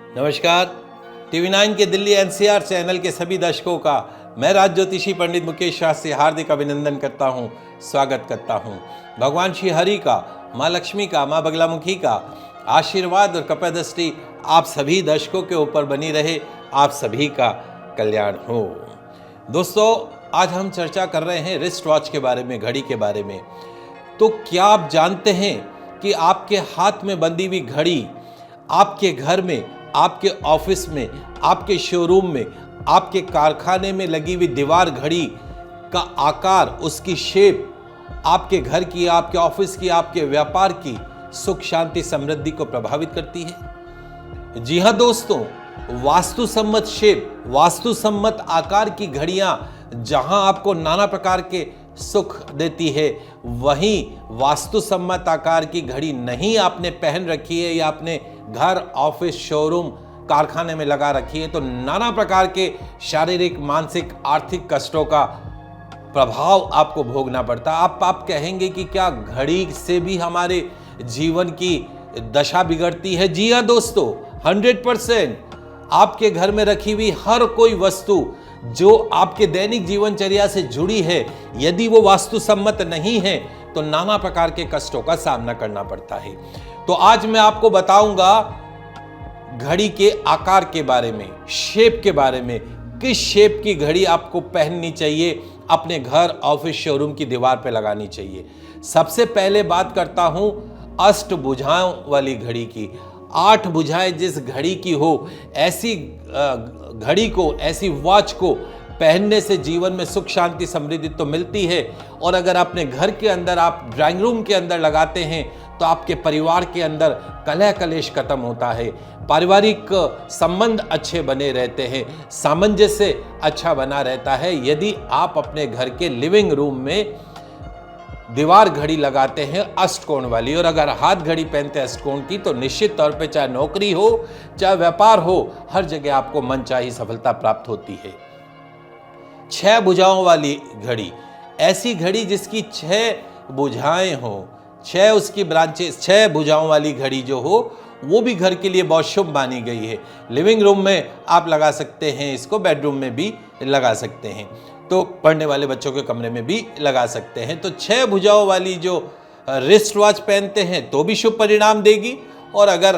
नमस्कार। टीवी 9 के Delhi NCR channel के सभी दर्शकों का मैं राज ज्योतिषी पंडित मुकेश शाह से हार्दिक अभिनंदन करता हूं, स्वागत करता हूं। भगवान श्री हरि का, माँ लक्ष्मी का, माँ बगलामुखी का आशीर्वाद और कृपा दृष्टि आप सभी दर्शकों के ऊपर बनी रहे, आप सभी का कल्याण हो। दोस्तों, आज हम चर्चा कर रहे हैं रिस्ट वॉच के बारे में, घड़ी के बारे में। तो क्या आप जानते हैं कि आपके हाथ में बंधी हुई घड़ी आपके घर में, आपके ऑफिस में, आपके शोरूम में, आपके कारखाने में लगी हुई दीवार घड़ी का आकार, उसकी शेप आपके घर की, आपके ऑफिस की, आपके व्यापार की सुख शांति समृद्धि को प्रभावित करती है? जी हाँ दोस्तों, वास्तुसम्मत शेप, वास्तुसम्मत आकार की घड़ियां जहां आपको नाना प्रकार के सुख देती है, वहीं वास्तुसम्मत आकार की घड़ी नहीं आपने पहन रखी है या आपने घर, ऑफिस, शोरूम, कारखाने में लगा रखी है, तो नाना प्रकार के शारीरिक, मानसिक, आर्थिक कष्टों का प्रभाव आपको भोगना पड़ता है। आप कहेंगे कि क्या घड़ी से भी हमारे जीवन की दशा बिगड़ती है? जी हाँ दोस्तों, 100%। आपके घर में रखी हुई हर कोई वस्तु जो आपके दैनिक जीवनचर्या से जुड़ी है, यदि वो वास्तुसम्मत नहीं है तो नाना प्रकार के कष्टों का सामना करना पड़ता है। तो आज मैं आपको बताऊंगा घड़ी के आकार के बारे में, शेप के बारे में, किस शेप की घड़ी आपको पहननी चाहिए, अपने घर, ऑफिस, शोरूम की दीवार पर लगानी चाहिए। सबसे पहले बात करता हूं अष्ट भुजाओं वाली घड़ी की। 8 भुजाएं जिस घड़ी की हो, ऐसी घड़ी को, ऐसी वॉच को पहनने से जीवन में सुख शांति समृद्धि तो मिलती है, और अगर अपने घर के अंदर, आप ड्राइंग रूम के अंदर लगाते हैं तो आपके परिवार के अंदर कलह कलेश खत्म होता है, पारिवारिक संबंध अच्छे बने रहते हैं, सामंजस्य अच्छा बना रहता है यदि आप अपने घर के लिविंग रूम में दीवार घड़ी लगाते हैं अष्टकोण वाली। और अगर हाथ घड़ी पहनते हैं अष्टकोण की, तो निश्चित तौर पे चाहे नौकरी हो, चाहे व्यापार हो, हर जगह आपको मनचाही सफलता प्राप्त होती है। 6 भुजाओं वाली घड़ी, ऐसी घड़ी जिसकी 6 भुजाएं हो, 6 उसकी ब्रांचेस, 6 भुजाओं वाली घड़ी जो हो, वो भी घर के लिए बहुत शुभ मानी गई है। लिविंग रूम में आप लगा सकते हैं इसको, बेडरूम में भी लगा सकते हैं, तो पढ़ने वाले बच्चों के कमरे में भी लगा सकते हैं। तो 6 भुजाओं वाली जो रिस्ट वॉच पहनते हैं तो भी शुभ परिणाम देगी, और अगर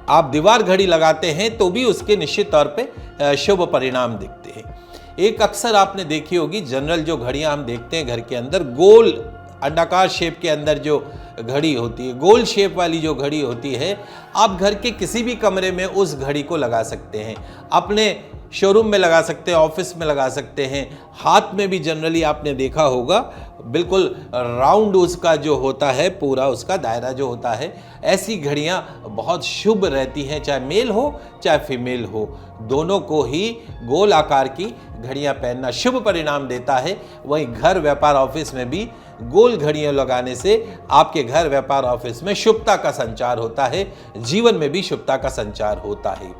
आप दीवार घड़ी लगाते हैं तो भी उसके निश्चित तौर पे शुभ परिणाम दिखते हैं। एक अक्सर आपने देखी होगी, जनरल जो घड़ियां हम देखते हैं घर के अंदर, गोल अंडाकार शेप के अंदर जो घड़ी होती है, गोल शेप वाली जो घड़ी होती है, आप घर के किसी भी कमरे में उस घड़ी को लगा सकते हैं। अपने शोरूम में लगा सकते हैं, ऑफिस में लगा सकते हैं, हाथ में भी जनरली आपने देखा होगा, बिल्कुल राउंड उसका जो होता है, पूरा उसका दायरा जो होता है, ऐसी घड़ियां बहुत शुभ रहती हैं, चाहे मेल हो चाहे फीमेल हो, दोनों को ही गोल आकार की घड़ियां पहनना शुभ परिणाम देता है। वहीं घर, व्यापार, ऑफिस में भी गोल घड़ियां लगाने से आपके घर, व्यापार, ऑफिस में शुभता का संचार होता है, जीवन में भी शुभता का संचार होता है।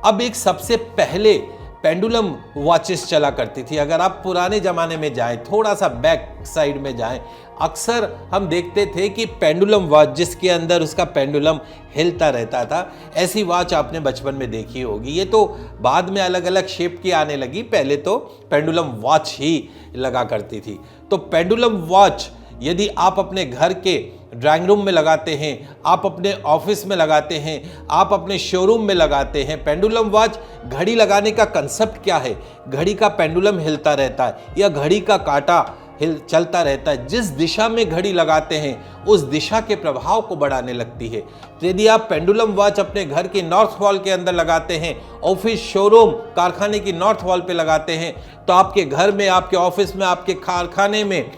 अब एक सबसे पहले पेंडुलम वॉचेस चला करती थी। अगर आप पुराने ज़माने में जाएं, थोड़ा सा बैक साइड में जाएं, अक्सर हम देखते थे कि पेंडुलम वॉच जिसके अंदर उसका पेंडुलम हिलता रहता था, ऐसी वॉच आपने बचपन में देखी होगी। ये तो बाद में अलग अलग शेप की आने लगी, पहले तो पेंडुलम वॉच ही लगा करती थी। तो पेंडुलम वॉच यदि आप अपने घर के ड्राइंग रूम में लगाते हैं, आप अपने ऑफिस में लगाते हैं, आप अपने शोरूम में लगाते हैं, पेंडुलम वॉच, घड़ी लगाने का कंसेप्ट क्या है? घड़ी का पेंडुलम हिलता रहता है या घड़ी का कांटा चलता रहता है, जिस दिशा में घड़ी लगाते हैं उस दिशा के प्रभाव को बढ़ाने लगती है। तो यदि आप पेंडुलम वॉच अपने घर की नॉर्थ वॉल के अंदर लगाते हैं, ऑफिस, शोरूम, कारखाने की नॉर्थ वॉल पे लगाते हैं, तो आपके घर में, आपके ऑफिस में, आपके कारखाने में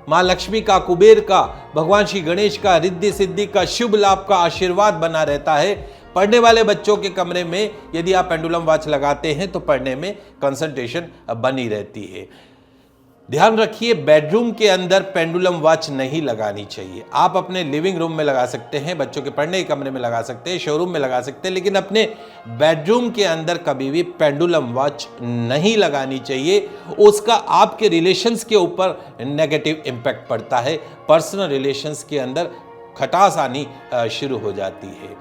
माँ लक्ष्मी का, कुबेर का, भगवान श्री गणेश का, रिद्धि सिद्धि का, शुभ लाभ का आशीर्वाद बना रहता है। पढ़ने वाले बच्चों के कमरे में यदि आप पेंडुलम वॉच लगाते हैं तो पढ़ने में कंसंट्रेशन बनी रहती है। ध्यान रखिए, बेडरूम के अंदर पेंडुलम वॉच नहीं लगानी चाहिए। आप अपने लिविंग रूम में लगा सकते हैं, बच्चों के पढ़ने के कमरे में लगा सकते हैं, शोरूम में लगा सकते हैं, लेकिन अपने बेडरूम के अंदर कभी भी पेंडुलम वॉच नहीं लगानी चाहिए। उसका आपके रिलेशंस के ऊपर नेगेटिव इम्पैक्ट पड़ता है, पर्सनल रिलेशंस के अंदर खटास आनी शुरू हो जाती है।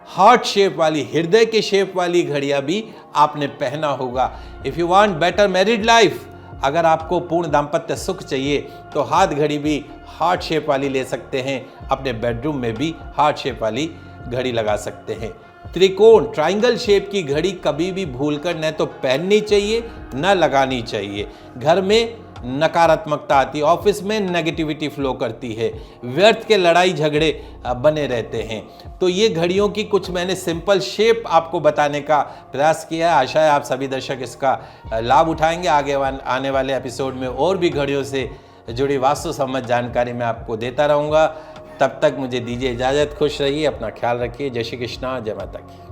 हार्ट शेप वाली, हृदय के शेप वाली घड़ियां भी आपने पहना होगा। If you want better married life, अगर आपको पूर्ण दाम्पत्य सुख चाहिए तो हाथ घड़ी भी हार्ट शेप वाली ले सकते हैं। अपने बेडरूम में भी हार्ट शेप वाली घड़ी लगा सकते हैं। त्रिकोण, ट्रायंगल शेप की घड़ी कभी भी भूलकर न तो पहननी चाहिए न लगानी चाहिए। घर में नकारात्मकता आती है, ऑफिस में नेगेटिविटी फ्लो करती है, व्यर्थ के लड़ाई झगड़े बने रहते हैं। तो ये घड़ियों की कुछ मैंने सिंपल शेप आपको बताने का प्रयास किया है। आशा है आप सभी दर्शक इसका लाभ उठाएंगे। आगे आने वाले एपिसोड में और भी घड़ियों से जुड़ी वास्तु संबंध जानकारी मैं आपको देता रहूँगा। तब तक मुझे दीजिए इजाज़त। खुश रहिए, अपना ख्याल रखिए। जय श्री कृष्णा, जय माता की।